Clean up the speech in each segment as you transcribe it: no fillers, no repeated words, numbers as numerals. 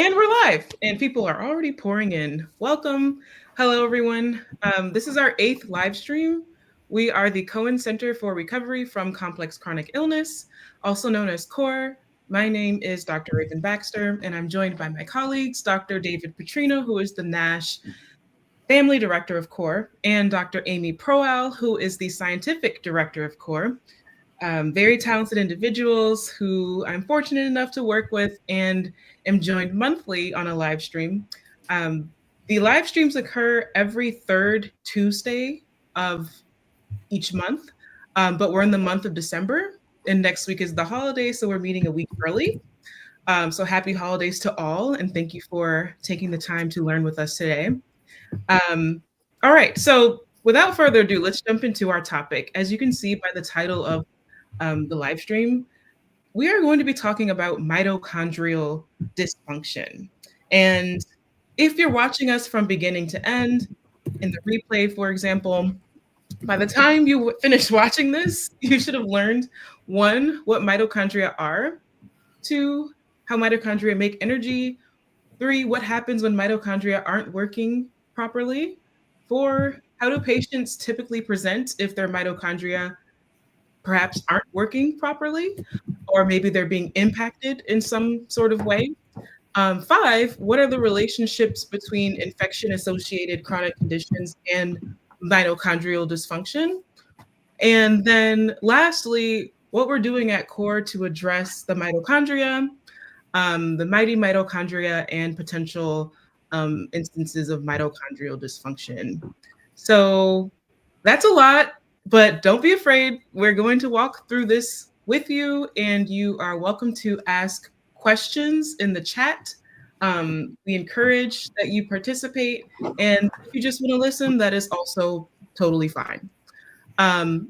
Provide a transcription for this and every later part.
And we're live, and people are already pouring in. Welcome. Hello, everyone. This is our 8th live stream. We are the Cohen Center for Recovery from Complex Chronic Illness, also known as CORE. My name is Dr. Raven Baxter, and I'm joined by my colleagues, Dr. David Putrino, who is the NASH Family Director of CORE, and Dr. Amy Proal, who is the Scientific Director of CORE. Very talented individuals who I'm fortunate enough to work with and am joined monthly on a live stream. The live streams occur every third Tuesday of each month, but we're in the month of December, and next week is the holiday, so we're meeting a week early. So happy holidays to all, and thank you for taking the time to learn with us today. All right, so without further ado, let's jump into our topic. As you can see by the title of the live stream, we are going to be talking about mitochondrial dysfunction. And if you're watching us from beginning to end, in the replay, for example, by the time you finish watching this, you should have learned 1, what mitochondria are, 2, how mitochondria make energy, 3, what happens when mitochondria aren't working properly, 4, how do patients typically present if their mitochondria perhaps aren't working properly, or maybe they're being impacted in some sort of way. 5, what are the relationships between infection-associated chronic conditions and mitochondrial dysfunction? And then lastly, what we're doing at CORE to address the mitochondria, the mighty mitochondria, and potential instances of mitochondrial dysfunction. So that's a lot. But don't be afraid. We're going to walk through this with you, and you are welcome to ask questions in the chat. We encourage that you participate, and if you just want to listen, that is also totally fine.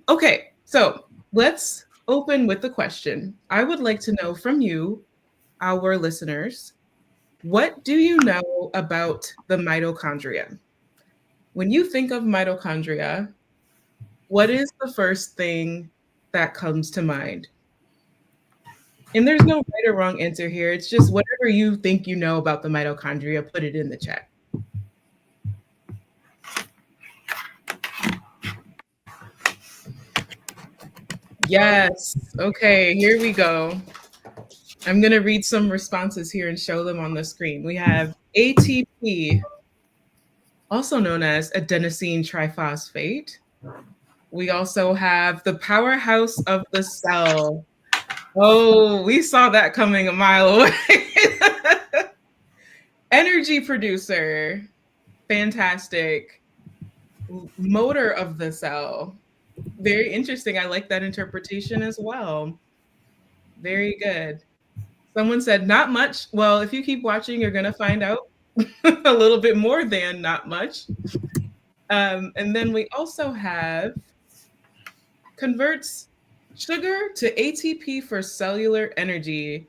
Okay, so let's open with the question. I would like to know from you, our listeners, what do you know about the mitochondria? When you think of mitochondria, what is the first thing that comes to mind? And there's no right or wrong answer here. It's just whatever you think you know about the mitochondria, put it in the chat. Yes. Okay, here we go. I'm going to read some responses here and show them on the screen. We have ATP, also known as adenosine triphosphate. We also have the powerhouse of the cell. Oh, we saw that coming a mile away. Energy producer. Fantastic. Motor of the cell. Very interesting. I like that interpretation as well. Very good. Someone said not much. Well, if you keep watching, you're going to find out a little bit more than not much. And then we also have converts sugar to ATP for cellular energy.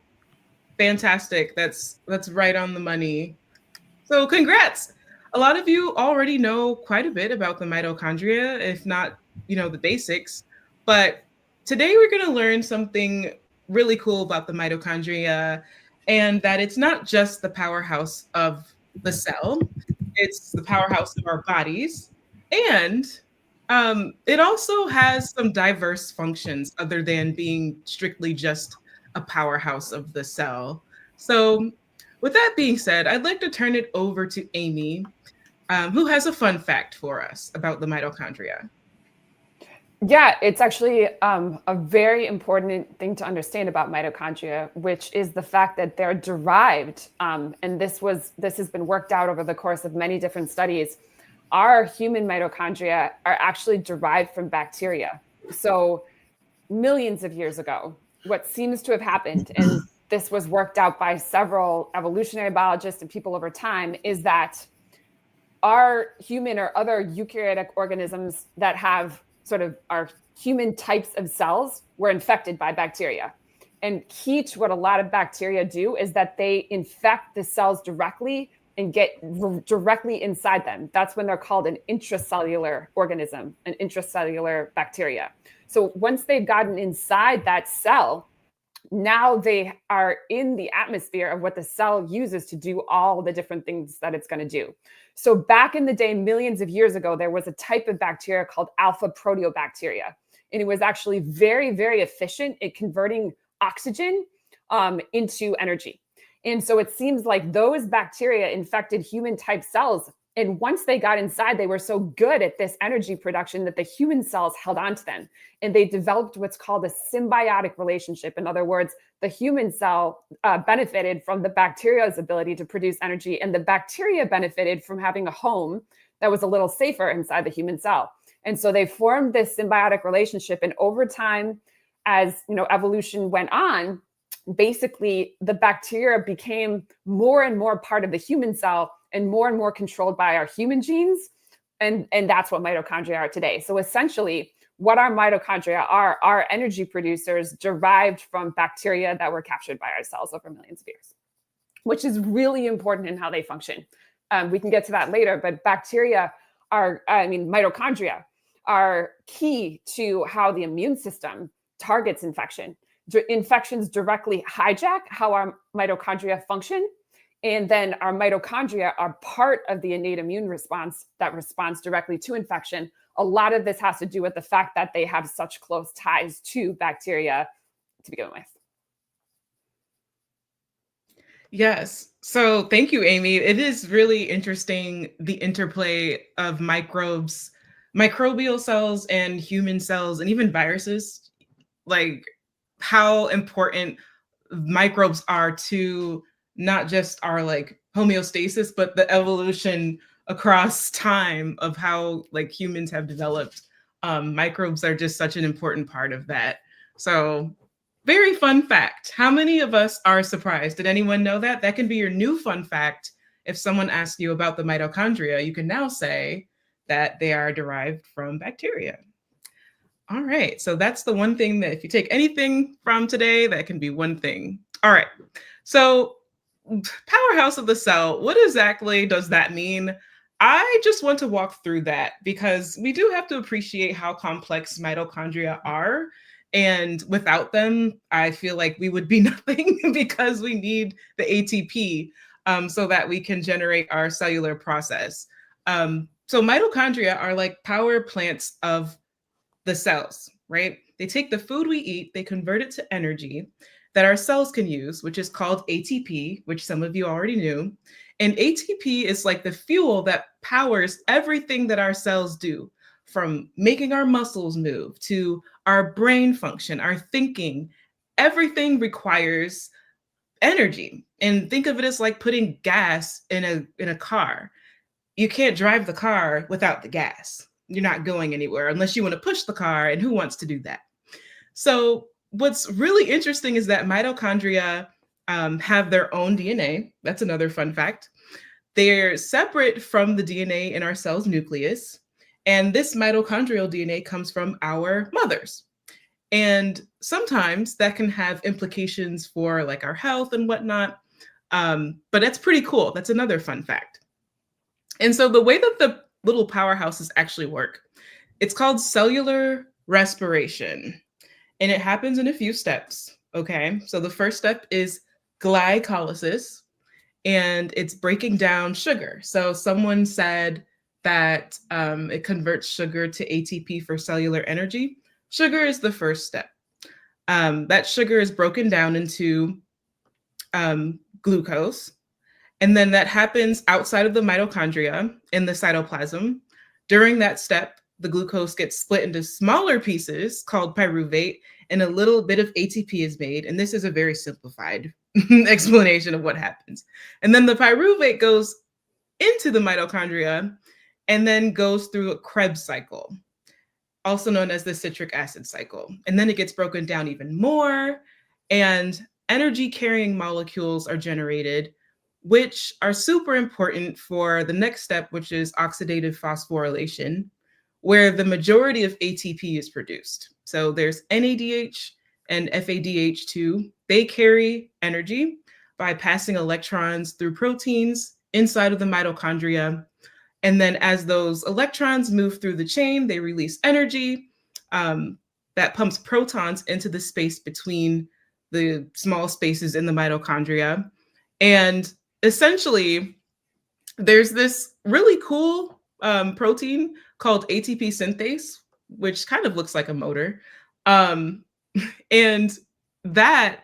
Fantastic. That's right on the money. So congrats. A lot of you already know quite a bit about the mitochondria, if not, the basics. But today we're going to learn something really cool about the mitochondria, and that it's not just the powerhouse of the cell, it's the powerhouse of our bodies. And it also has some diverse functions other than being strictly just a powerhouse of the cell. So with that being said, I'd like to turn it over to Amy, who has a fun fact for us about the mitochondria. Yeah, it's actually a very important thing to understand about mitochondria, which is the fact that they're derived, and this has been worked out over the course of many different studies. Our human mitochondria are actually derived from bacteria. So millions of years ago, what seems to have happened, and this was worked out by several evolutionary biologists and people over time, is that our human or other eukaryotic organisms that have sort of our human types of cells were infected by bacteria. And key to what a lot of bacteria do is that they infect the cells directly and get directly inside them. That's when they're called an intracellular organism, an intracellular bacteria. So once they've gotten inside that cell, now they are in the atmosphere of what the cell uses to do all the different things that it's going to do. So back in the day, millions of years ago, there was a type of bacteria called alpha proteobacteria. And it was actually very, very efficient at converting oxygen into energy. And so it seems like those bacteria infected human type cells. And once they got inside, they were so good at this energy production that the human cells held on to them. And they developed what's called a symbiotic relationship. In other words, the human cell benefited from the bacteria's ability to produce energy, and the bacteria benefited from having a home that was a little safer inside the human cell. And so they formed this symbiotic relationship. And over time, as evolution went on, basically the bacteria became more and more part of the human cell and more controlled by our human genes. And that's what mitochondria are today. So essentially, what our mitochondria are energy producers derived from bacteria that were captured by our cells over millions of years, which is really important in how they function. We can get to that later, but mitochondria are key to how the immune system targets infection. Infections directly hijack how our mitochondria function. And then our mitochondria are part of the innate immune response that responds directly to infection. A lot of this has to do with the fact that they have such close ties to bacteria to begin with. Yes. So thank you, Amy. It is really interesting, the interplay of microbes, microbial cells and human cells, and even viruses, like how important microbes are to not just our like homeostasis, but the evolution across time of how like humans have developed. Microbes are just such an important part of that. So very fun fact. How many of us are surprised? Did anyone know that? That can be your new fun fact. If someone asks you about the mitochondria, you can now say that they are derived from bacteria. All right, so that's the one thing that if you take anything from today, that can be one thing. All right, so powerhouse of the cell, what exactly does that mean? I just want to walk through that because we do have to appreciate how complex mitochondria are. And without them, I feel like we would be nothing because we need the ATP so that we can generate our cellular process. So mitochondria are like power plants of the cells, right? They take the food we eat, they convert it to energy that our cells can use, which is called ATP, which some of you already knew. And ATP is like the fuel that powers everything that our cells do, from making our muscles move to our brain function, our thinking. Everything requires energy. And think of it as like putting gas in a car. You can't drive the car without the gas. You're not going anywhere unless you want to push the car, and who wants to do that? So what's really interesting is that mitochondria have their own DNA. That's another fun fact. They're separate from the DNA in our cell's nucleus. And this mitochondrial DNA comes from our mothers. And sometimes that can have implications for like our health and whatnot. But that's pretty cool. That's another fun fact. And so the way that the little powerhouses actually work, it's called cellular respiration. And it happens in a few steps. Okay. So the first step is glycolysis, and it's breaking down sugar. So someone said that it converts sugar to ATP for cellular energy. Sugar is the first step. That sugar is broken down into glucose. And then that happens outside of the mitochondria in the cytoplasm. During that step, the glucose gets split into smaller pieces called pyruvate, and a little bit of ATP is made. And this is a very simplified explanation of what happens. And then the pyruvate goes into the mitochondria and then goes through a Krebs cycle, also known as the citric acid cycle. And then it gets broken down even more, and energy carrying molecules are generated, which are super important for the next step, which is oxidative phosphorylation, where the majority of ATP is produced. So there's NADH and FADH2. They carry energy by passing electrons through proteins inside of the mitochondria. And then as those electrons move through the chain, they release energy that pumps protons into the space between the small spaces in the mitochondria. And essentially, there's this really cool protein called ATP synthase, which kind of looks like a motor. Um, and that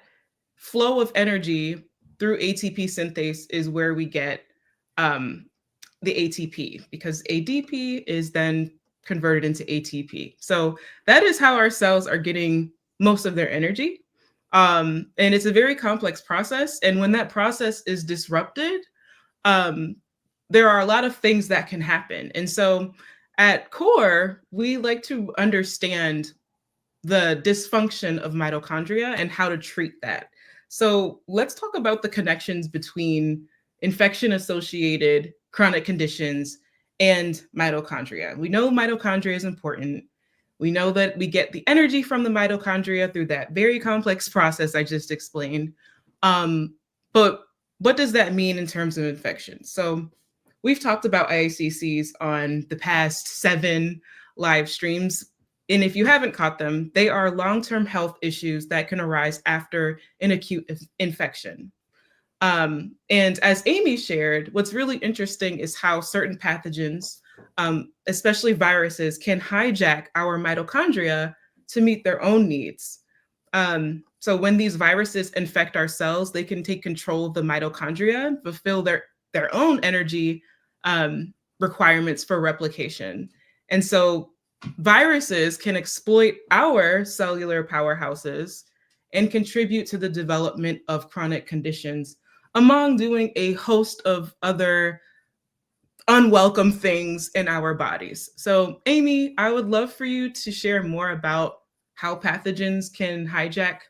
flow of energy through ATP synthase is where we get the ATP, because ADP is then converted into ATP. So that is how our cells are getting most of their energy. And it's a very complex process. And when that process is disrupted, there are a lot of things that can happen. And so at CORE, we like to understand the dysfunction of mitochondria and how to treat that. So let's talk about the connections between infection-associated chronic conditions and mitochondria. We know mitochondria is important. We know that we get the energy from the mitochondria through that very complex process I just explained. But what does that mean in terms of infection? So we've talked about IACCs on the past 7 live streams. And if you haven't caught them, they are long-term health issues that can arise after an acute infection. And as Amy shared, what's really interesting is how certain pathogens, especially viruses, can hijack our mitochondria to meet their own needs. So when these viruses infect our cells, they can take control of the mitochondria and fulfill their own energy requirements for replication. And so viruses can exploit our cellular powerhouses and contribute to the development of chronic conditions, among doing a host of other unwelcome things in our bodies. So, Amy, I would love for you to share more about how pathogens can hijack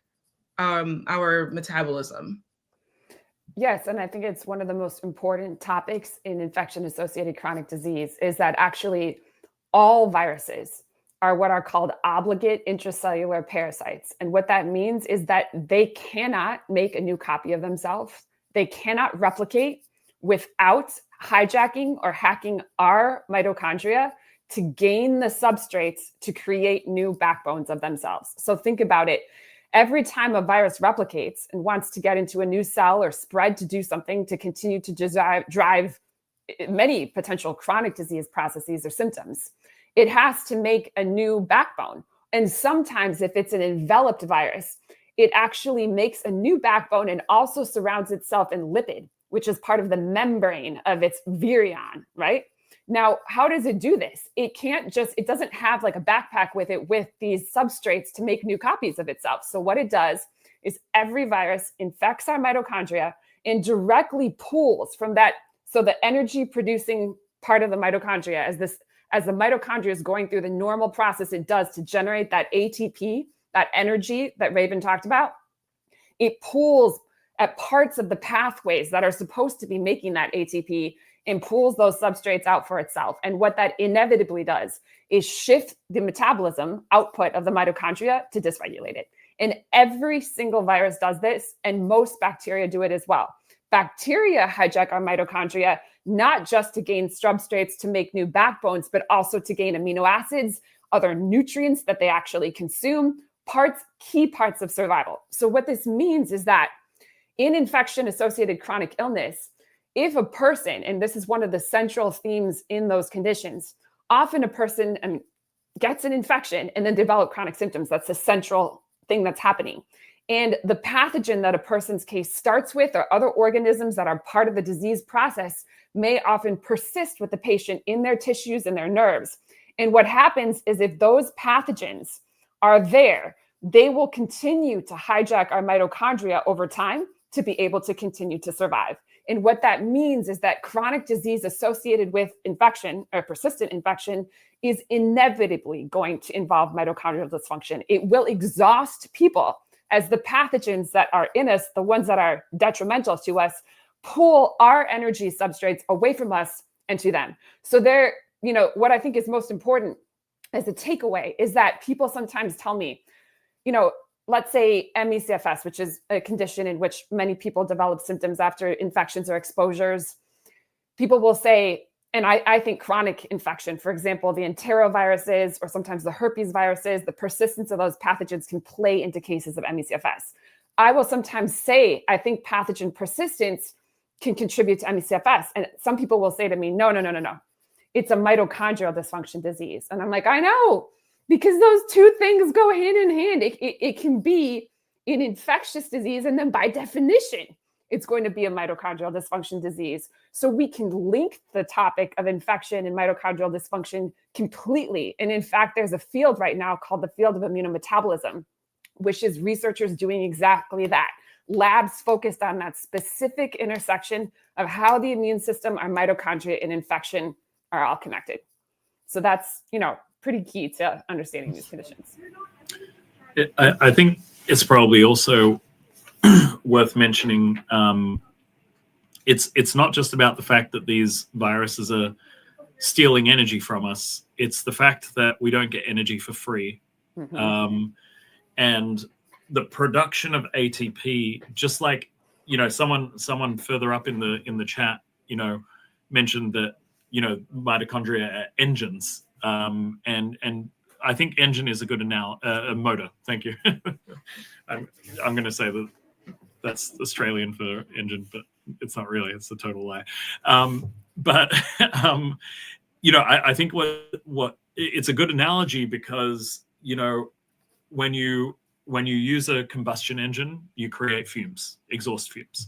our metabolism. Yes, and I think it's one of the most important topics in infection-associated chronic disease is that actually all viruses are what are called obligate intracellular parasites. And what that means is that they cannot make a new copy of themselves. They cannot replicate without hijacking or hacking our mitochondria to gain the substrates to create new backbones of themselves. So think about it. Every time a virus replicates and wants to get into a new cell or spread to do something to continue to drive many potential chronic disease processes or symptoms, it has to make a new backbone. And sometimes if it's an enveloped virus, it actually makes a new backbone and also surrounds itself in lipid, which is part of the membrane of its virion, right? Now, how does it do this? It doesn't have like a backpack with it with these substrates to make new copies of itself. So what it does is every virus infects our mitochondria and directly pulls from that. So the energy producing part of the mitochondria, as the mitochondria is going through the normal process it does to generate that ATP, that energy that Raven talked about, it pulls at parts of the pathways that are supposed to be making that ATP and pulls those substrates out for itself. And what that inevitably does is shift the metabolism output of the mitochondria to dysregulate it. And every single virus does this, and most bacteria do it as well. Bacteria hijack our mitochondria, not just to gain substrates to make new backbones, but also to gain amino acids, other nutrients that they actually consume, key parts of survival. So what this means is that in infection-associated chronic illness, if a person, and this is one of the central themes in those conditions, often a person gets an infection and then develop chronic symptoms. That's the central thing that's happening. And the pathogen that a person's case starts with or other organisms that are part of the disease process may often persist with the patient in their tissues and their nerves. And what happens is if those pathogens are there, they will continue to hijack our mitochondria over time to be able to continue to survive. And what that means is that chronic disease associated with infection or persistent infection is inevitably going to involve mitochondrial dysfunction. It will exhaust people as the pathogens that are in us, the ones that are detrimental to us, pull our energy substrates away from us and to them. So what I think is most important as a takeaway is that people sometimes tell me, let's say ME/CFS, which is a condition in which many people develop symptoms after infections or exposures. People will say, and I think chronic infection, for example, the enteroviruses or sometimes the herpes viruses, the persistence of those pathogens can play into cases of ME/CFS. I will sometimes say, I think pathogen persistence can contribute to ME/CFS. And some people will say to me, no. It's a mitochondrial dysfunction disease. And I'm like, I know, because those two things go hand in hand. It can be an infectious disease, and then by definition, it's going to be a mitochondrial dysfunction disease. So we can link the topic of infection and mitochondrial dysfunction completely. And in fact, there's a field right now called the field of immunometabolism, which is researchers doing exactly that. Labs focused on that specific intersection of how the immune system, our mitochondria, and infection are all connected. So that's, pretty key to understanding these conditions. I think it's probably also worth mentioning, it's not just about the fact that these viruses are stealing energy from us. It's the fact that we don't get energy for free. Mm-hmm. And the production of ATP, just like, someone further up in the chat, mentioned that, mitochondria are engines. And I think engine is a good a motor. Thank you. I'm going to say that's Australian for engine, but it's not really. It's a total lie. I think what it's a good analogy because when you use a combustion engine, you create fumes, exhaust fumes.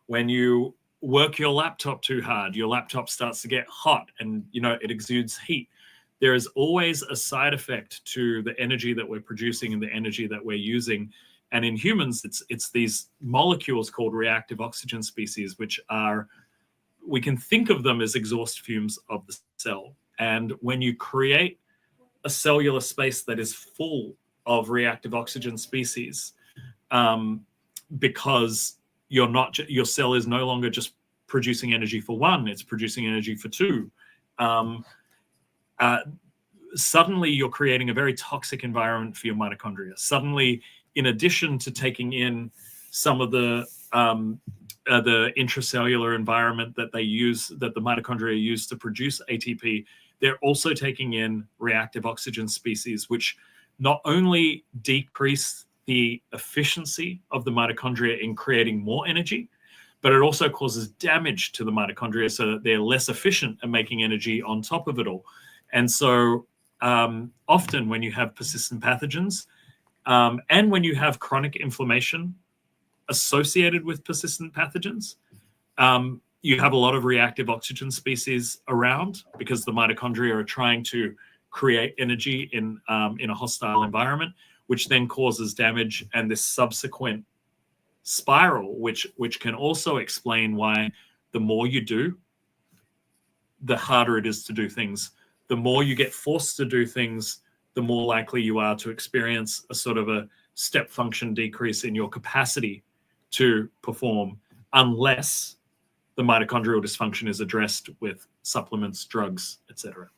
When you work your laptop too hard, your laptop starts to get hot and it exudes heat. There is always a side effect to the energy that we're producing and the energy that we're using. And in humans, it's these molecules called reactive oxygen species, which we can think of them as exhaust fumes of the cell. And when you create a cellular space that is full of reactive oxygen species, because your cell is no longer just producing energy for one, it's producing energy for two. Suddenly you're creating a very toxic environment for your mitochondria. Suddenly, in addition to taking in some of the intracellular environment that the mitochondria use to produce ATP, they're also taking in reactive oxygen species, which not only decrease the efficiency of the mitochondria in creating more energy, but it also causes damage to the mitochondria so that they're less efficient at making energy on top of it all. And so often when you have persistent pathogens and when you have chronic inflammation associated with persistent pathogens, you have a lot of reactive oxygen species around because the mitochondria are trying to create energy in a hostile environment, which then causes damage and this subsequent spiral, which can also explain why the more you do, the harder it is to do things. The more you get forced to do things, the more likely you are to experience a sort of a step function decrease in your capacity to perform, unless the mitochondrial dysfunction is addressed with supplements, drugs, etc.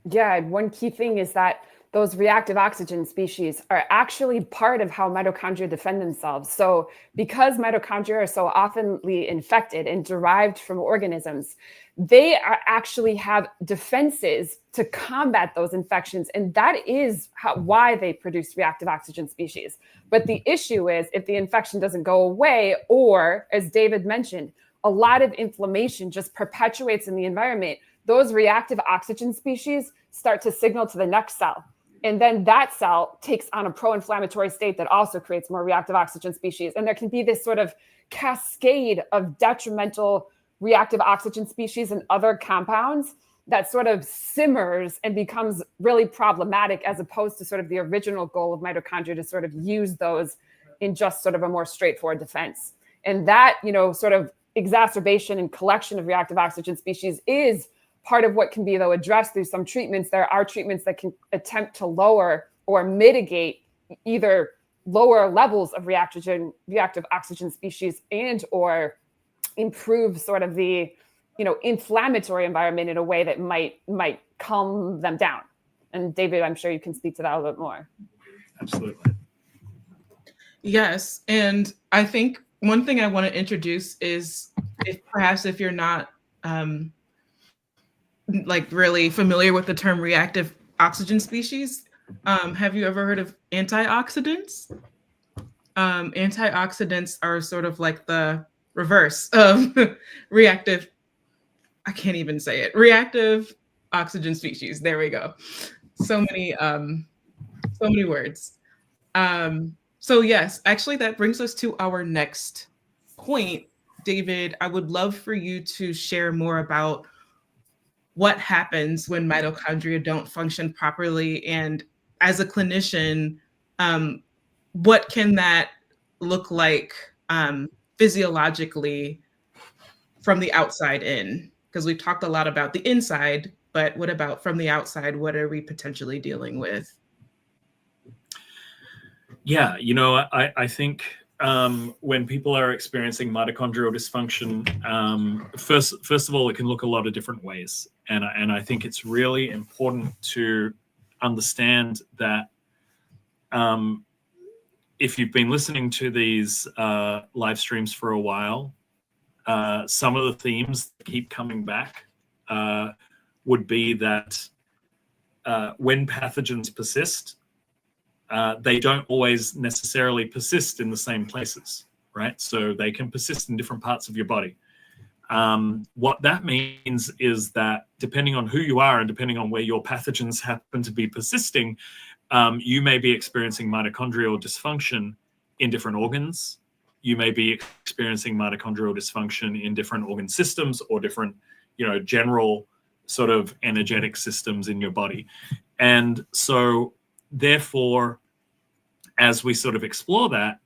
Yeah, one key thing is that those reactive oxygen species are actually part of how mitochondria defend themselves. So because mitochondria are so oftenly infected and derived from organisms, they actually have defenses to combat those infections. And that is why they produce reactive oxygen species. But the issue is if the infection doesn't go away, or as David mentioned, a lot of inflammation just perpetuates in the environment, those reactive oxygen species start to signal to the next cell. And then that cell takes on a pro-inflammatory state that also creates more reactive oxygen species. And there can be this sort of cascade of detrimental reactive oxygen species and other compounds that sort of simmers and becomes really problematic, as opposed to sort of the original goal of mitochondria to sort of use those in just sort of a more straightforward defense. And that, sort of exacerbation and collection of reactive oxygen species is part of what can be, though, addressed through some treatments. There are treatments that can attempt to lower or mitigate either lower levels of reactive oxygen species and or improve sort of the, inflammatory environment in a way that might calm them down. And David, I'm sure you can speak to that a little bit more. Absolutely. Yes. And I think one thing I want to introduce is if you're not really familiar with the term reactive oxygen species, have you ever heard of antioxidants? Antioxidants are sort of like the reverse of reactive. I can't even say it. Reactive oxygen species. There we go. So many words. So yes, actually that brings us to our next point. David, I would love for you to share more about what happens when mitochondria don't function properly. And as a clinician, what can that look like physiologically from the outside in? Because we've talked a lot about the inside, but what about from the outside? What are we potentially dealing with? Yeah, I think when people are experiencing mitochondrial dysfunction, first of all, it can look a lot of different ways, and I think it's really important to understand that if you've been listening to these live streams for a while, some of the themes that keep coming back would be that when pathogens persist, they don't always necessarily persist in the same places, right? So they can persist in different parts of your body. What that means is that depending on who you are and depending on where your pathogens happen to be persisting, you may be experiencing mitochondrial dysfunction in different organs. You may be experiencing mitochondrial dysfunction in different organ systems or different, general sort of energetic systems in your body. And so therefore, as we sort of explore that,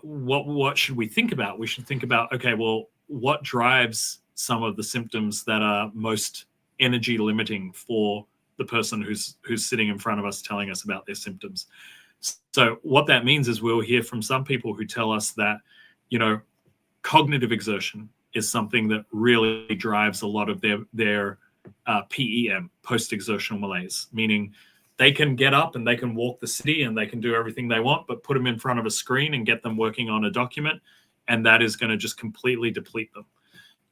what should we think about? We should think about, okay, well, what drives some of the symptoms that are most energy limiting for the person who's sitting in front of us telling us about their symptoms? So what that means is we'll hear from some people who tell us that, cognitive exertion is something that really drives a lot of their PEM, post-exertional malaise, meaning they can get up and they can walk the city and they can do everything they want, but put them in front of a screen and get them working on a document, and that is going to just completely deplete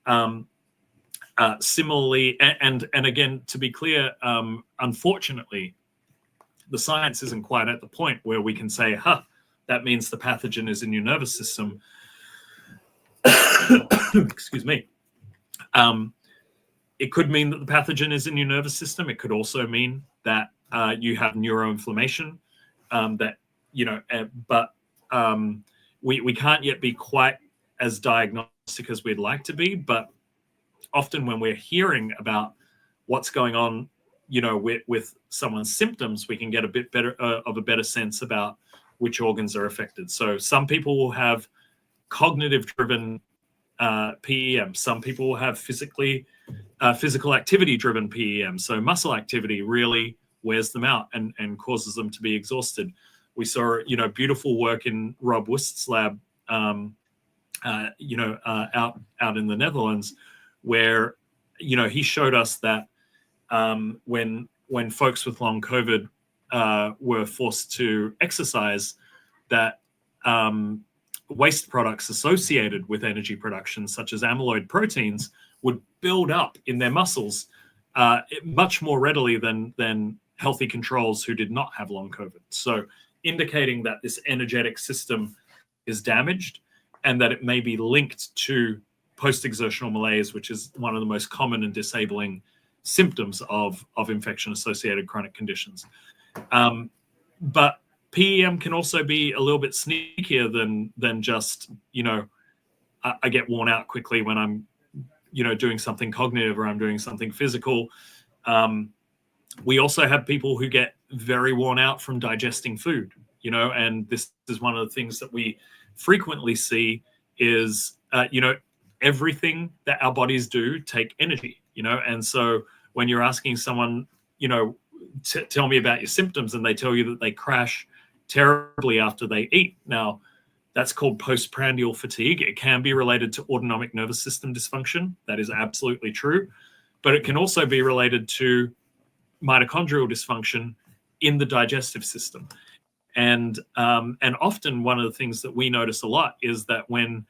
them. Similarly, and again, to be clear, unfortunately, the science isn't quite at the point where we can say, that means the pathogen is in your nervous system. Excuse me. It could mean that the pathogen is in your nervous system. It could also mean that you have neuroinflammation. But we can't yet be quite as diagnostic as we'd like to be. But often when we're hearing about what's going on, with someone's symptoms, we can get a bit better of a better sense about which organs are affected. So some people will have cognitive-driven PEM. Some people will have physical activity-driven PEM. So muscle activity really wears them out and causes them to be exhausted. We saw, beautiful work in Rob Wust's lab, out in the Netherlands, where, he showed us that when folks with long COVID were forced to exercise, that waste products associated with energy production, such as amyloid proteins, would build up in their muscles much more readily than healthy controls who did not have long COVID. So indicating that this energetic system is damaged and that it may be linked to post-exertional malaise, which is one of the most common and disabling symptoms of infection-associated chronic conditions. But PEM can also be a little bit sneakier than just, I get worn out quickly when I'm, doing something cognitive or I'm doing something physical. We also have people who get very worn out from digesting food, and this is one of the things that we frequently see is, everything that our bodies do take energy, and so when you're asking someone, tell me about your symptoms, and they tell you that they crash terribly after they eat. Now, that's called postprandial fatigue. It can be related to autonomic nervous system dysfunction. That is absolutely true. But it can also be related to mitochondrial dysfunction in the digestive system. And often one of the things that we notice a lot is that when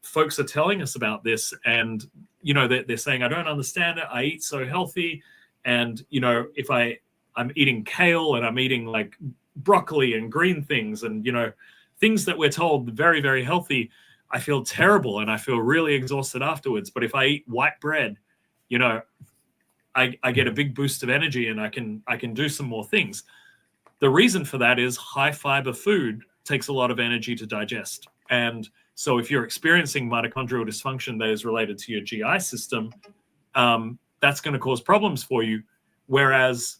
folks are telling us about this and, they're saying, I don't understand it. I eat so healthy. And, if I'm eating kale and I'm eating like broccoli and green things and, things that we're told very, very healthy, I feel terrible and I feel really exhausted afterwards. But if I eat white bread, I get a big boost of energy and I can do some more things. The reason for that is high fiber food takes a lot of energy to digest. And so if you're experiencing mitochondrial dysfunction that is related to your GI system, that's going to cause problems for you. Whereas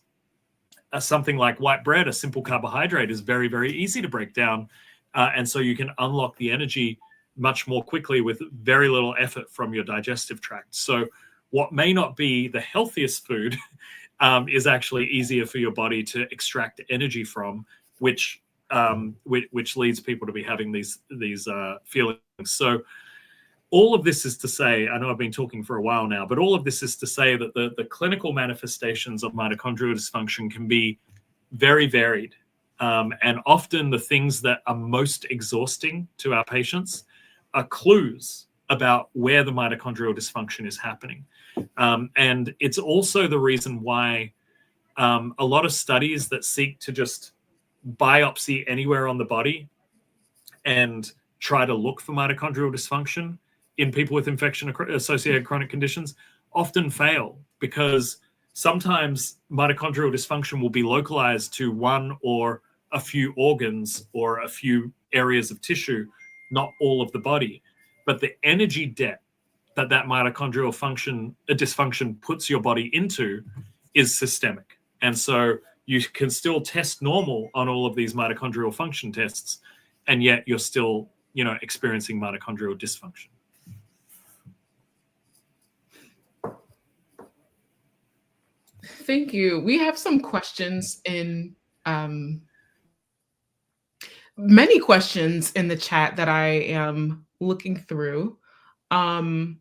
something like white bread, a simple carbohydrate, is very, very easy to break down. And so you can unlock the energy much more quickly with very little effort from your digestive tract. So what may not be the healthiest food is actually easier for your body to extract energy from, which leads people to be having these feelings. So all of this is to say, I know I've been talking for a while now, but all of this is to say that the clinical manifestations of mitochondrial dysfunction can be very varied. And often the things that are most exhausting to our patients are clues about where the mitochondrial dysfunction is happening. And it's also the reason why a lot of studies that seek to just biopsy anywhere on the body and try to look for mitochondrial dysfunction in people with infection-associated chronic conditions often fail, because sometimes mitochondrial dysfunction will be localized to one or a few organs or a few areas of tissue, not all of the body. But the energy debt that mitochondrial dysfunction puts your body into is systemic. And so you can still test normal on all of these mitochondrial function tests, and yet you're still, experiencing mitochondrial dysfunction. Thank you. We have some questions many questions in the chat that I am looking through. And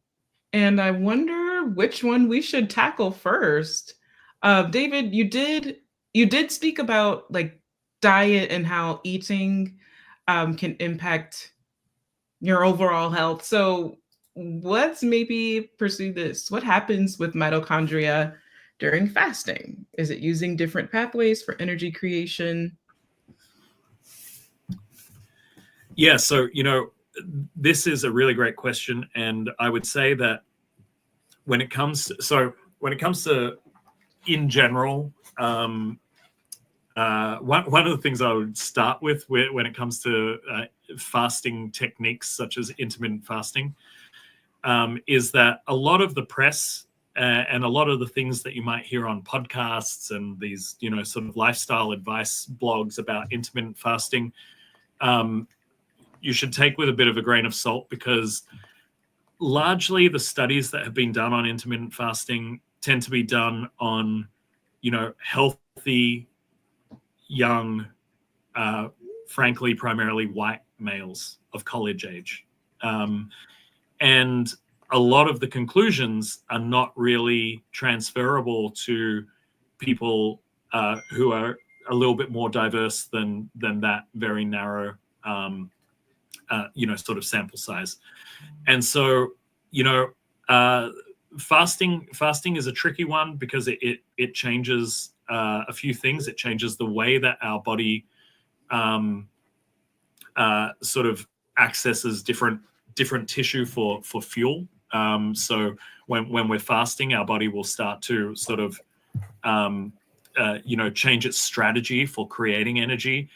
I wonder which one we should tackle first. David, you did speak about like diet and how eating can impact your overall health. So let's maybe pursue this. What happens with mitochondria during fasting? Is it using different pathways for energy creation? Yeah, so, this is a really great question. And I would say that when it comes to in general, one of the things I would start with when it comes to fasting techniques such as intermittent fasting is that a lot of the press and a lot of the things that you might hear on podcasts and these, sort of lifestyle advice blogs about intermittent fasting, you should take with a bit of a grain of salt, because largely the studies that have been done on intermittent fasting tend to be done on, healthy, young, frankly, primarily white males of college age. And a lot of the conclusions are not really transferable to people who are a little bit more diverse than that very narrow sort of sample size. And so, fasting is a tricky one, because it changes a few things. It changes the way that our body sort of accesses different tissue for fuel. So when we're fasting, our body will start to sort of change its strategy for creating energy,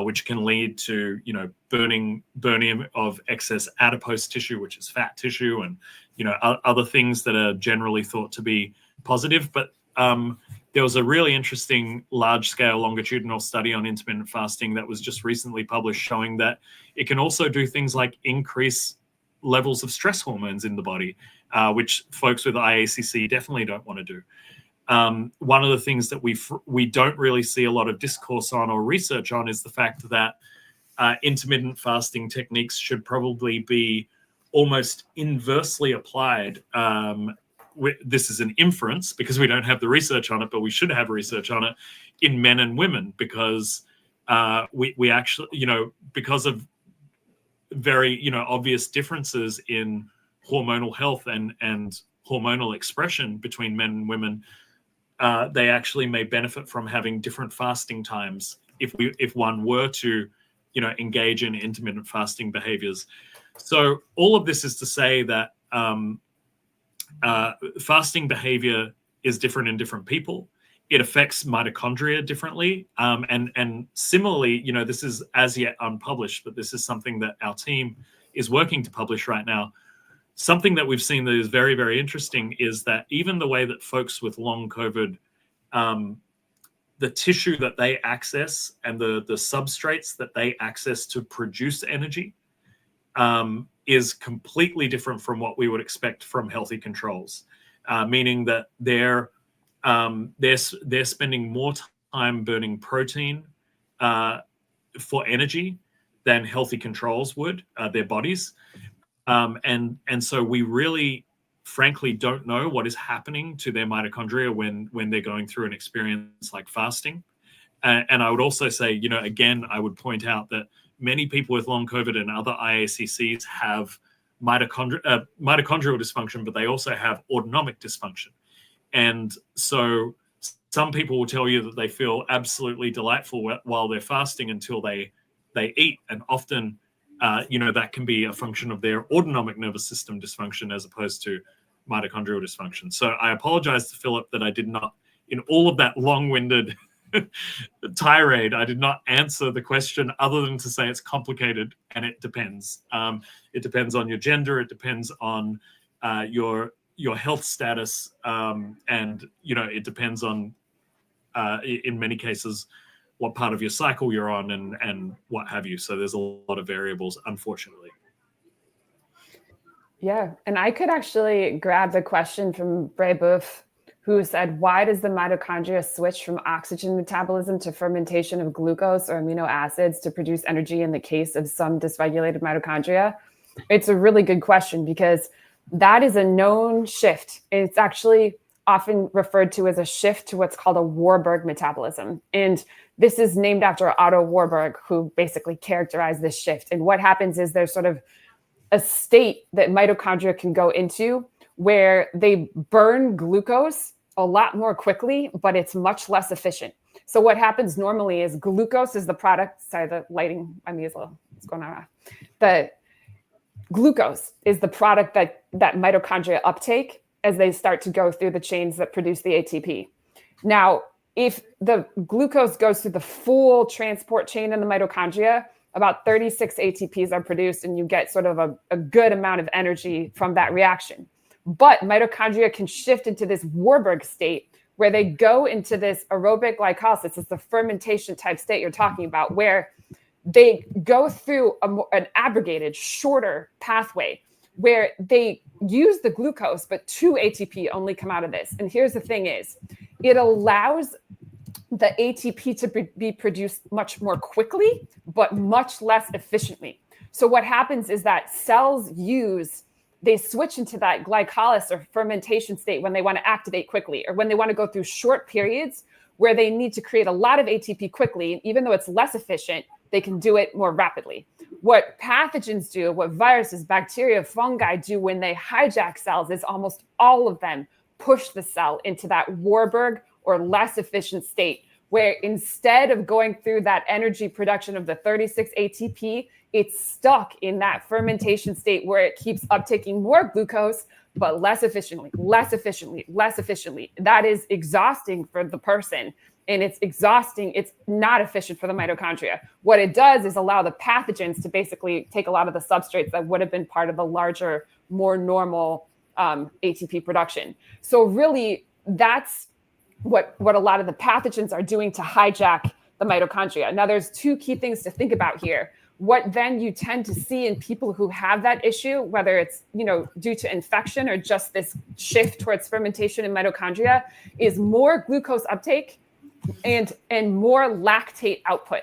which can lead to, burning of excess adipose tissue, which is fat tissue, and, other things that are generally thought to be positive. But there was a really interesting large-scale longitudinal study on intermittent fasting that was just recently published, showing that it can also do things like increase levels of stress hormones in the body, which folks with IACC definitely don't want to do. One of the things that we don't really see a lot of discourse on or research on is the fact that intermittent fasting techniques should probably be almost inversely applied. This is an inference because we don't have the research on it, but we should have research on it in men and women, because we actually, because of very, obvious differences in hormonal health and hormonal expression between men and women, they actually may benefit from having different fasting times if one were to, engage in intermittent fasting behaviors. So all of this is to say that fasting behavior is different in different people. It affects mitochondria differently. And similarly, this is as yet unpublished, but this is something that our team is working to publish right now. Something that we've seen that is very, very interesting is that even the way that folks with long COVID, the tissue that they access and the substrates that they access to produce energy is completely different from what we would expect from healthy controls, meaning that they're spending more time burning protein for energy than healthy controls would, their bodies. And so we really, frankly, don't know what is happening to their mitochondria when they're going through an experience like fasting. And I would also say, again, I would point out that many people with long COVID and other IACCs have mitochondrial dysfunction, but they also have autonomic dysfunction. And so some people will tell you that they feel absolutely delightful while they're fasting until they eat. And often, that can be a function of their autonomic nervous system dysfunction as opposed to mitochondrial dysfunction. So I apologize to Philip that I did not, in all of that long-winded tirade, I did not answer the question other than to say it's complicated and it depends. It depends on your gender. It depends on your health status. And, it depends on, in many cases, what part of your cycle you're on and what have you. So there's a lot of variables, unfortunately. Yeah. And I could actually grab the question from Brebeuf, who said, why does the mitochondria switch from oxygen metabolism to fermentation of glucose or amino acids to produce energy in the case of some dysregulated mitochondria? It's a really good question because that is a known shift. It's actually often referred to as a shift to what's called a Warberg metabolism. And this is named after Otto Warburg, who basically characterized this shift. And what happens is there's sort of a state that mitochondria can go into where they burn glucose a lot more quickly, but it's much less efficient. So what happens normally is glucose is the product. Sorry, the lighting on me is a little, what's going on? The glucose is the product that mitochondria uptake as they start to go through the chains that produce the ATP. Now, if the glucose goes through the full transport chain in the mitochondria, about 36 ATPs are produced and you get sort of a good amount of energy from that reaction. But mitochondria can shift into this Warburg state where they go into this aerobic glycolysis. It's the fermentation type state you're talking about, where they go through an abrogated, shorter pathway where they use the glucose, but 2 ATP only come out of this. And here's the thing is, it allows the ATP to be produced much more quickly, but much less efficiently. So what happens is that cells they switch into that glycolysis or fermentation state when they want to activate quickly, or when they want to go through short periods where they need to create a lot of ATP quickly. Even though it's less efficient, they can do it more rapidly. What pathogens do, what viruses, bacteria, fungi do when they hijack cells is almost all of them push the cell into that Warburg or less efficient state, where instead of going through that energy production of the 36 ATP, it's stuck in that fermentation state where it keeps uptaking more glucose, but less efficiently. That is exhausting for the person. And it's exhausting. It's not efficient for the mitochondria. What it does is allow the pathogens to basically take a lot of the substrates that would have been part of the larger, more normal ATP production. So really, that's what a lot of the pathogens are doing to hijack the mitochondria. Now, there's 2 key things to think about here. What then you tend to see in people who have that issue, whether it's due to infection or just this shift towards fermentation in mitochondria, is more glucose uptake and more lactate output.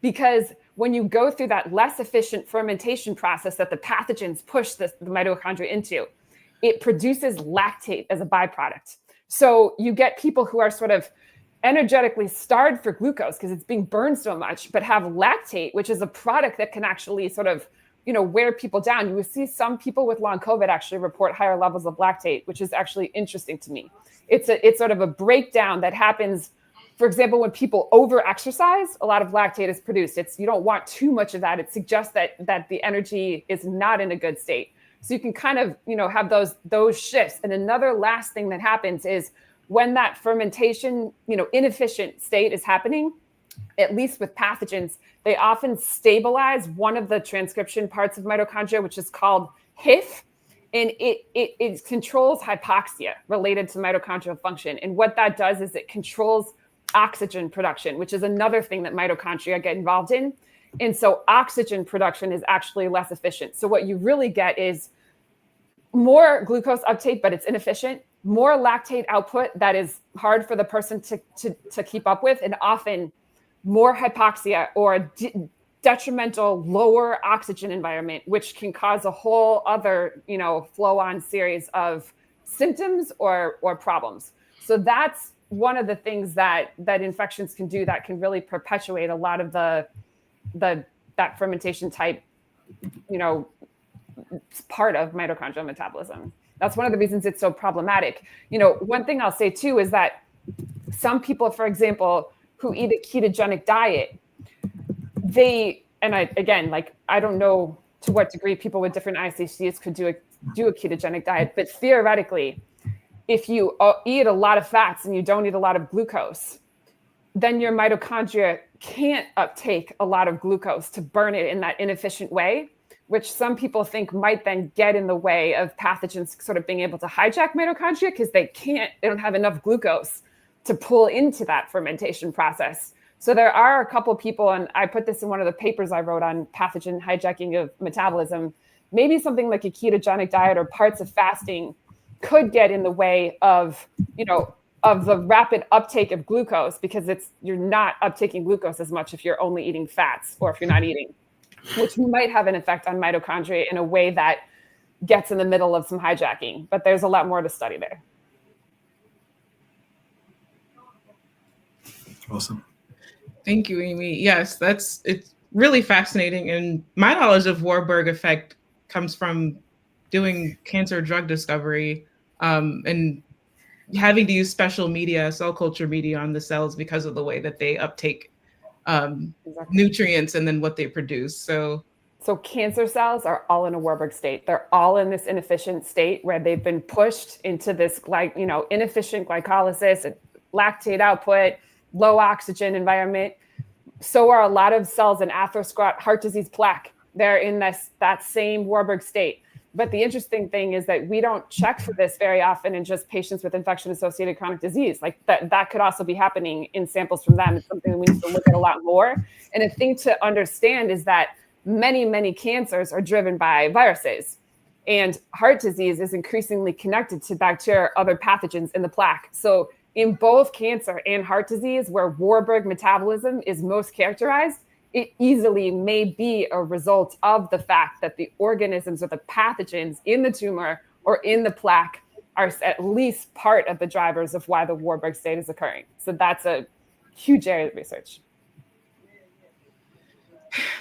Because when you go through that less efficient fermentation process that the pathogens push the mitochondria into, it produces lactate as a byproduct. So you get people who are sort of energetically starved for glucose because it's being burned so much, but have lactate, which is a product that can actually sort of, wear people down. You will see some people with long COVID actually report higher levels of lactate, which is actually interesting to me. It's sort of a breakdown that happens For example, when people over-exercise, a lot of lactate is produced. You don't want too much of that. It suggests that the energy is not in a good state. So you can kind of, have those shifts. And another last thing that happens is when that fermentation, inefficient state is happening, at least with pathogens, they often stabilize one of the transcription parts of mitochondria, which is called HIF. And it controls hypoxia related to mitochondrial function. And what that does is it controls oxygen production, which is another thing that mitochondria get involved in. And so oxygen production is actually less efficient. So what you really get is more glucose uptake, but it's inefficient, more lactate output that is hard for the person to keep up with, and often more hypoxia or detrimental lower oxygen environment, which can cause a whole other, flow-on series of symptoms or problems. So that's one of the things that infections can do that can really perpetuate a lot of that fermentation type, part of mitochondrial metabolism. That's one of the reasons it's so problematic. One thing I'll say too is that some people, for example, who eat a ketogenic diet, I don't know to what degree people with different ICCs could do a ketogenic diet, but theoretically, if you eat a lot of fats and you don't eat a lot of glucose, then your mitochondria can't uptake a lot of glucose to burn it in that inefficient way, which some people think might then get in the way of pathogens sort of being able to hijack mitochondria because they don't have enough glucose to pull into that fermentation process. So there are a couple people, and I put this in one of the papers I wrote on pathogen hijacking of metabolism, maybe something like a ketogenic diet or parts of fasting could get in the way of, of the rapid uptake of glucose, because you're not uptaking glucose as much if you're only eating fats or if you're not eating, which might have an effect on mitochondria in a way that gets in the middle of some hijacking. But there's a lot more to study there. Awesome. Thank you, Amy. Yes, it's really fascinating. And my knowledge of Warburg effect comes from doing cancer drug discovery and having to use special media, cell culture media on the cells because of the way that they uptake nutrients and then what they produce. So cancer cells are all in a Warburg state. They're all in this inefficient state where they've been pushed into this inefficient glycolysis, lactate output, low oxygen environment. So are a lot of cells in atherosclerotic heart disease plaque. They're in that same Warburg state. But the interesting thing is that we don't check for this very often in just patients with infection-associated chronic disease. Like that could also be happening in samples from them. It's something that we need to look at a lot more. And a thing to understand is that many, many cancers are driven by viruses. And heart disease is increasingly connected to bacteria or other pathogens in the plaque. So in both cancer and heart disease, where Warburg metabolism is most characterized, it easily may be a result of the fact that the organisms or the pathogens in the tumor or in the plaque are at least part of the drivers of why the Warburg state is occurring. So that's a huge area of research.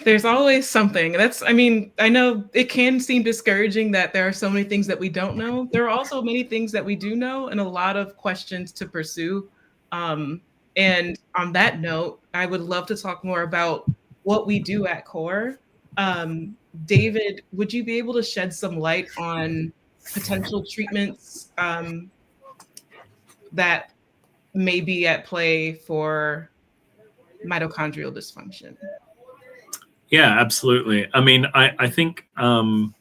There's always something. I know it can seem discouraging that there are so many things that we don't know. There are also many things that we do know and a lot of questions to pursue. And on that note, I would love to talk more about what we do at CORE. David, would you be able to shed some light on potential treatments that may be at play for mitochondrial dysfunction? Yeah, absolutely. I mean, I think our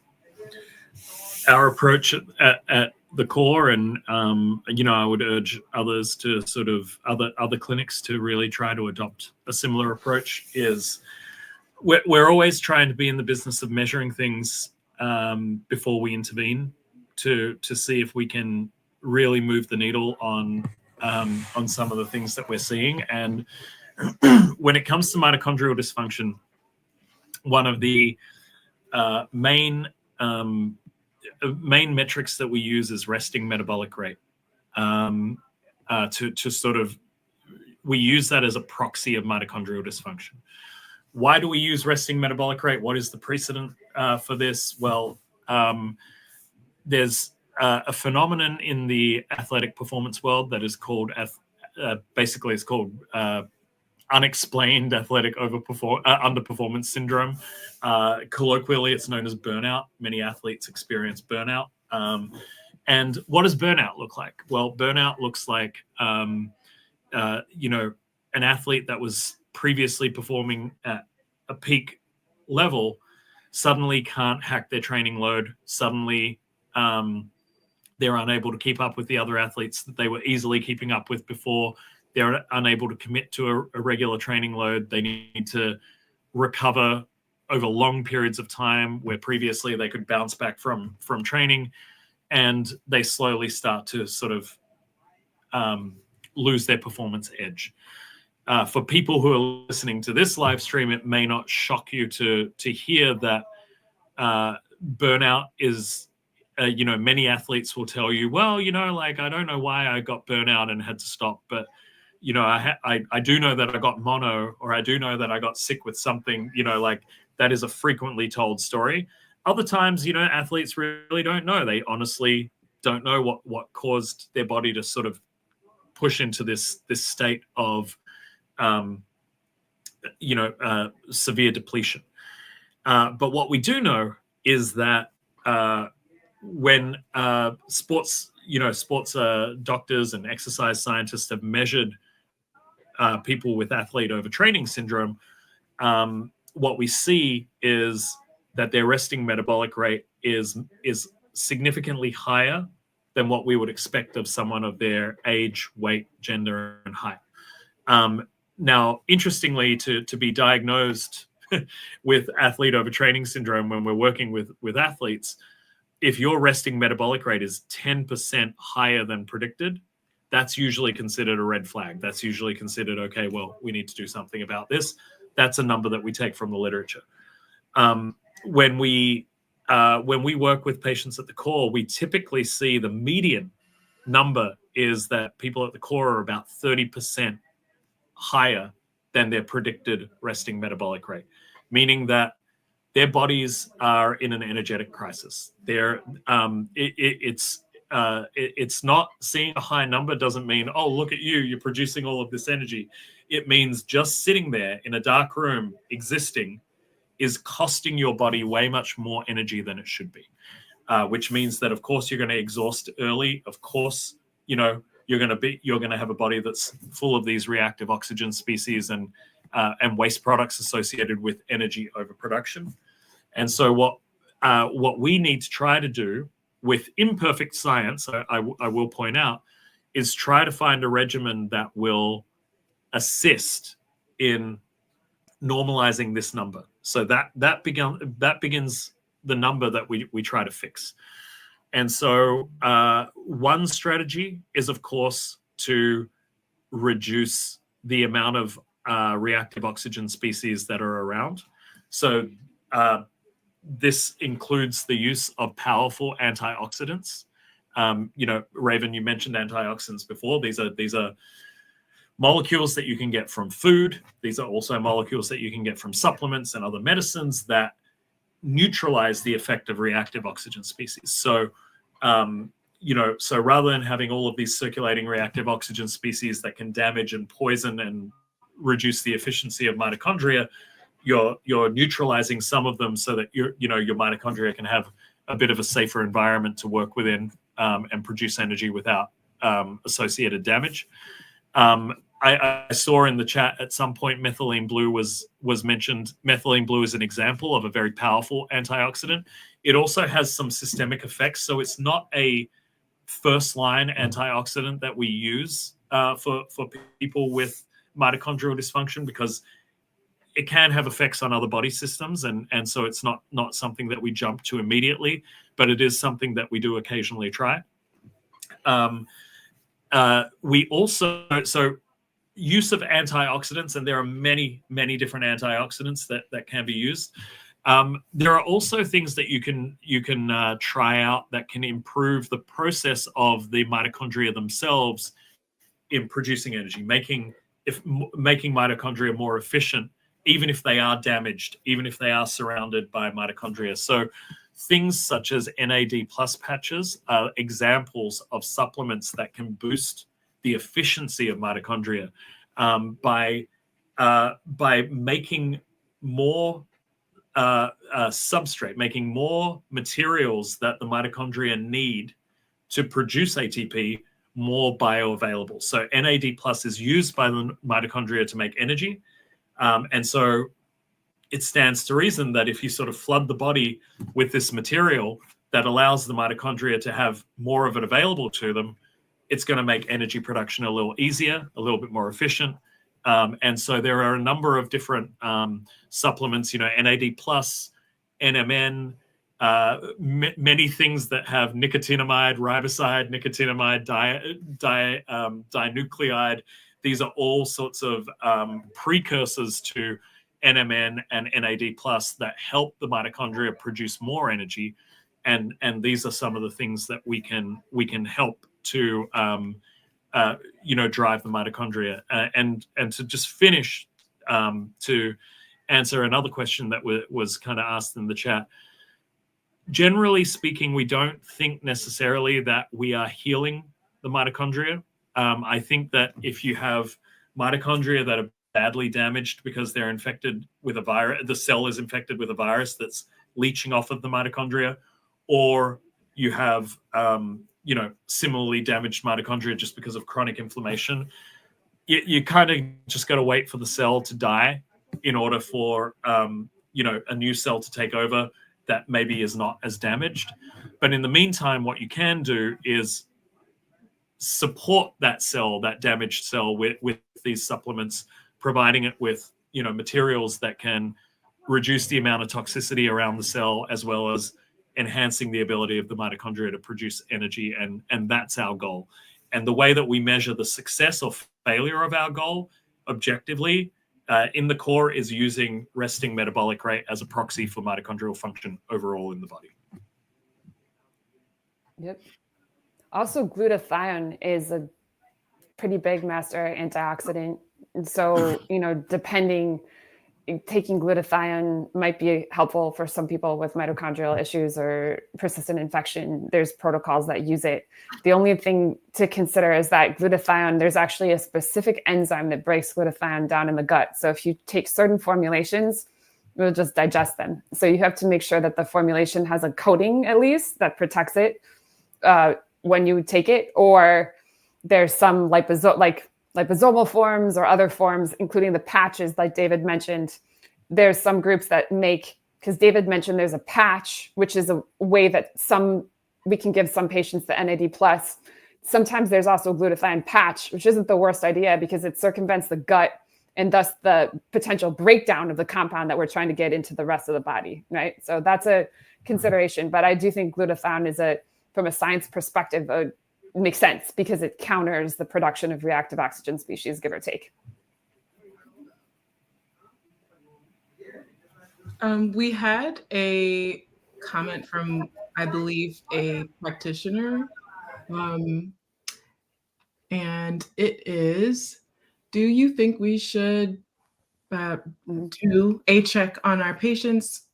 approach at the CORE, and I would urge others to sort of other clinics to really try to adopt a similar approach, is we're always trying to be in the business of measuring things before we intervene to see if we can really move the needle on some of the things that we're seeing. And when it comes to mitochondrial dysfunction, one of the main metrics that we use is resting metabolic rate. To sort of, we use that as a proxy of mitochondrial dysfunction. Why do we use resting metabolic rate? What is the precedent for this? Well, there's a phenomenon in the athletic performance world that is called basically it's called unexplained athletic underperformance syndrome. Colloquially, it's known as burnout. Many athletes experience burnout. And what does burnout look like? Well, burnout looks like, an athlete that was previously performing at a peak level suddenly can't hack their training load. Suddenly, they're unable to keep up with the other athletes that they were easily keeping up with before. They're unable to commit to a regular training load. They need to recover over long periods of time where previously they could bounce back from training, and they slowly start to sort of lose their performance edge. For people who are listening to this live stream, it may not shock you to hear that burnout is, many athletes will tell you, well, I don't know why I got burnout and had to stop, but I do know that I got mono, or I do know that I got sick with something. That is a frequently told story. Other times, athletes really don't know. They honestly don't know what caused their body to sort of push into this state of severe depletion. But what we do know is that when sports doctors and exercise scientists have measured people with athlete overtraining syndrome, what we see is that their resting metabolic rate is significantly higher than what we would expect of someone of their age, weight, gender, and height. Now, interestingly, to be diagnosed with athlete overtraining syndrome when we're working with athletes, if your resting metabolic rate is 10% higher than predicted, that's usually considered a red flag. That's usually considered, okay, well, we need to do something about this. That's a number that we take from the literature. When we work with patients at the core, we typically see the median number is that people at the core are about 30% higher than their predicted resting metabolic rate, meaning that their bodies are in an energetic crisis. It's not seeing a high number doesn't mean, oh, look at you, you're producing all of this energy. It means just sitting there in a dark room existing is costing your body way much more energy than it should be, which means that, of course, you're going to exhaust early. Of course, you're going to have a body that's full of these reactive oxygen species and waste products associated with energy overproduction. And so what we need to try to do with imperfect science, I will point out, is try to find a regimen that will assist in normalizing this number. So that begins the number that we try to fix. And so one strategy is, of course, to reduce the amount of reactive oxygen species that are around. So this includes the use of powerful antioxidants. Raven, you mentioned antioxidants before. These are molecules that you can get from food. These are also molecules that you can get from supplements and other medicines that neutralize the effect of reactive oxygen species. So, so rather than having all of these circulating reactive oxygen species that can damage and poison and reduce the efficiency of mitochondria, you're neutralizing some of them so that your mitochondria can have a bit of a safer environment to work within and produce energy without associated damage. I saw in the chat at some point methylene blue was mentioned. Methylene blue is an example of a very powerful antioxidant. It also has some systemic effects, so it's not a first-line antioxidant that we use for people with mitochondrial dysfunction, because it can have effects on other body systems, and so it's not something that we jump to immediately, but it is something that we do occasionally try. We also, so use of antioxidants, and there are many different antioxidants that can be used. There are also things that you can try out that can improve the process of the mitochondria themselves in producing energy, making mitochondria more efficient, even if they are damaged, even if they are surrounded by mitochondria. So things such as NAD+ patches are examples of supplements that can boost the efficiency of mitochondria by making more substrate, making more materials that the mitochondria need to produce ATP more bioavailable. So NAD+ is used by the mitochondria to make energy. And so it stands to reason that if you sort of flood the body with this material that allows the mitochondria to have more of it available to them, it's going to make energy production a little easier, a little bit more efficient. And so there are a number of different supplements, NAD+, NMN, many things that have nicotinamide, riboside, nicotinamide, dinucleotide. These are all sorts of precursors to NMN and NAD+ that help the mitochondria produce more energy. And these are some of the things that we can help to drive the mitochondria. And to just finish, to answer another question that was kind of asked in the chat. Generally speaking, we don't think necessarily that we are healing the mitochondria. I think that if you have mitochondria that are badly damaged because they're infected with a virus, the cell is infected with a virus that's leaching off of the mitochondria, or you have similarly damaged mitochondria just because of chronic inflammation, you kind of just got to wait for the cell to die in order for a new cell to take over that maybe is not as damaged. But in the meantime, what you can do is support that cell, that damaged cell, with these supplements, providing it with materials that can reduce the amount of toxicity around the cell, as well as enhancing the ability of the mitochondria to produce energy. And that's our goal. And the way that we measure the success or failure of our goal objectively in the core is using resting metabolic rate as a proxy for mitochondrial function overall in the body. Yep. Also, glutathione is a pretty big master antioxidant. And so, taking glutathione might be helpful for some people with mitochondrial issues or persistent infection. There's protocols that use it. The only thing to consider is that glutathione, there's actually a specific enzyme that breaks glutathione down in the gut. So if you take certain formulations, it will just digest them. So you have to make sure that the formulation has a coating, at least, that protects it when you take it, or there's some liposomal forms or other forms, including the patches, like David mentioned. There's some groups that make, because David mentioned there's a patch, which is a way that we can give some patients the NAD+. Sometimes there's also glutathione patch, which isn't the worst idea because it circumvents the gut and thus the potential breakdown of the compound that we're trying to get into the rest of the body, right? So that's a consideration. But I do think glutathione is from a science perspective, makes sense because it counters the production of reactive oxygen species, give or take. We had a comment from, I believe, a practitioner, and it is, do you think we should do a check on our patients?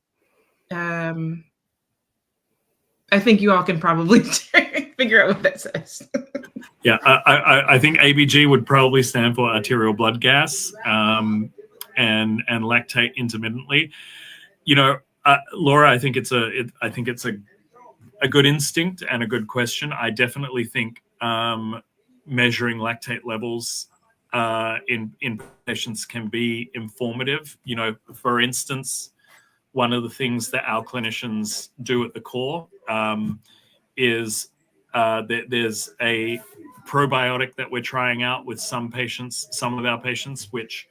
I think you all can probably figure out what that says. Yeah, I think ABG would probably stand for arterial blood gas, and lactate intermittently. Laura, I think it's a good instinct and a good question. I definitely think measuring lactate levels in patients can be informative. For instance, one of the things that our clinicians do at the core is there's a probiotic that we're trying out with some of our patients, which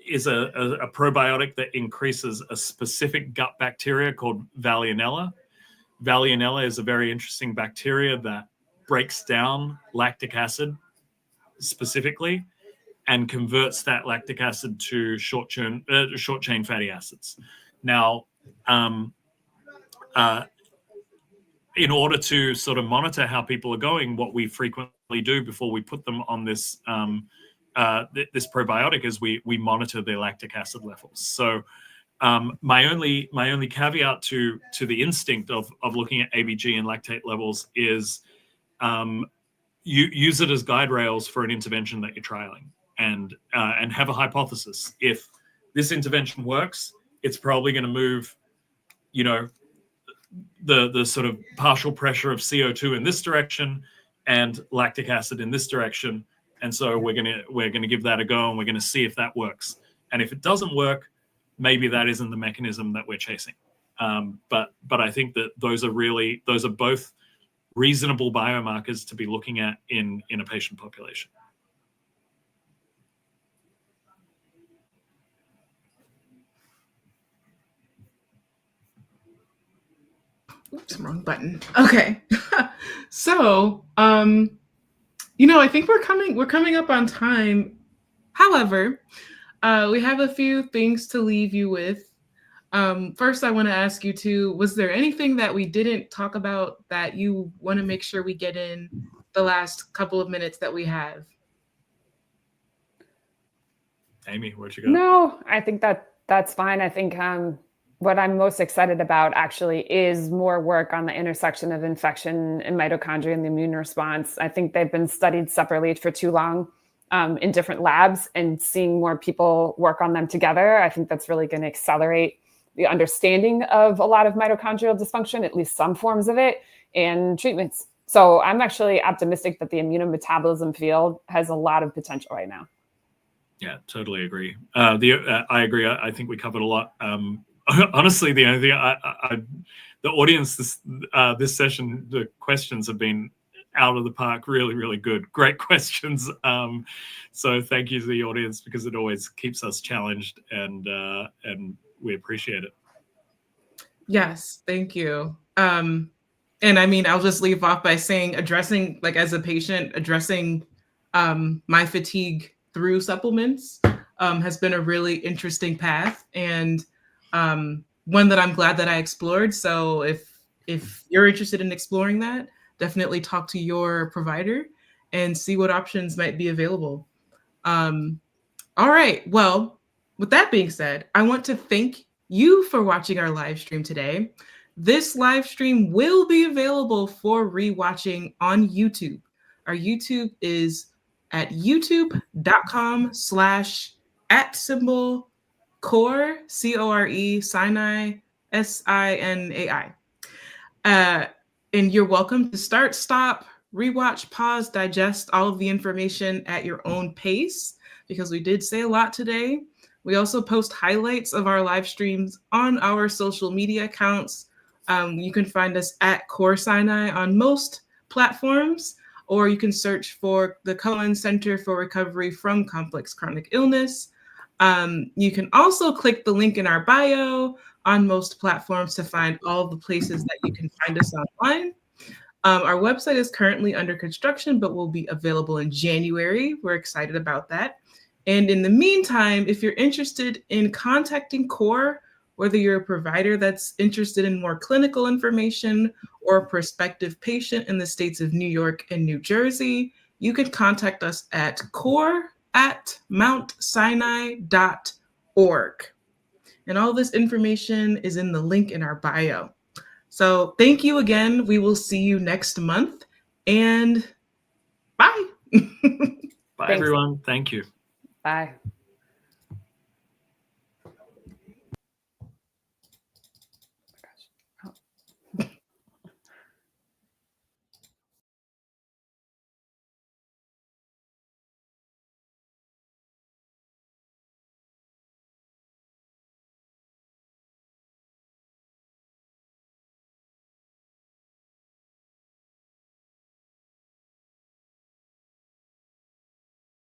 is a probiotic that increases a specific gut bacteria called Valionella. Valionella is a very interesting bacteria that breaks down lactic acid specifically and converts that lactic acid to short chain fatty acids. Now, in order to sort of monitor how people are going, what we frequently do before we put them on this this probiotic is we monitor their lactic acid levels. So my only caveat to the instinct of looking at ABG and lactate levels is use it as guide rails for an intervention that you're trialing, and have a hypothesis. If this intervention works, it's probably going to move, you know, the sort of partial pressure of CO2 in this direction and lactic acid in this direction. And so we're gonna give that a go, and we're gonna see if that works. And if it doesn't work, maybe that isn't the mechanism that we're chasing. But I think that those are both reasonable biomarkers to be looking at in a patient population. Oops, wrong button. Okay. So, you know, I think we're coming up on time. However, we have a few things to leave you with. First, I want to ask you too, was there anything that we didn't talk about that you want to make sure we get in the last couple of minutes that we have? Amy, where'd you go? No, I think that's fine. I think what I'm most excited about actually is more work on the intersection of infection and mitochondria and the immune response. I think they've been studied separately for too long in different labs, and seeing more people work on them together, I think that's really going to accelerate the understanding of a lot of mitochondrial dysfunction, at least some forms of it, and treatments. So I'm actually optimistic that the immunometabolism field has a lot of potential right now. Yeah, totally agree. I agree. I think we covered a lot. Honestly, the only thing the audience this session, the questions have been out of the park. Really, really good. Great questions. So thank you to the audience, because it always keeps us challenged, and we appreciate it. Yes, thank you. And I mean, I'll just leave off by saying, addressing, like as a patient, addressing my fatigue through supplements has been a really interesting path, and one that I'm glad that I explored. So if you're interested in exploring that, definitely talk to your provider and see what options might be available. All right. Well, with that being said, I want to thank you for watching our live stream today. This live stream will be available for rewatching on YouTube. Our YouTube is at youtube.com/@core, CORE, Sinai, SINAI. And you're welcome to start, stop, rewatch, pause, digest all of the information at your own pace, because we did say a lot today. We also post highlights of our live streams on our social media accounts. You can find us at Core Sinai on most platforms, or you can search for the Cohen Center for Recovery from Complex Chronic Illness. You can also click the link in our bio on most platforms to find all the places that you can find us online. Our website is currently under construction, but will be available in January. We're excited about that. And in the meantime, if you're interested in contacting CORE, whether you're a provider that's interested in more clinical information or a prospective patient in the states of New York and New Jersey, you can contact us at core@mountsinai.org. And all this information is in the link in our bio. So thank you again. We will see you next month, and bye. Bye, everyone. Thank you. Bye.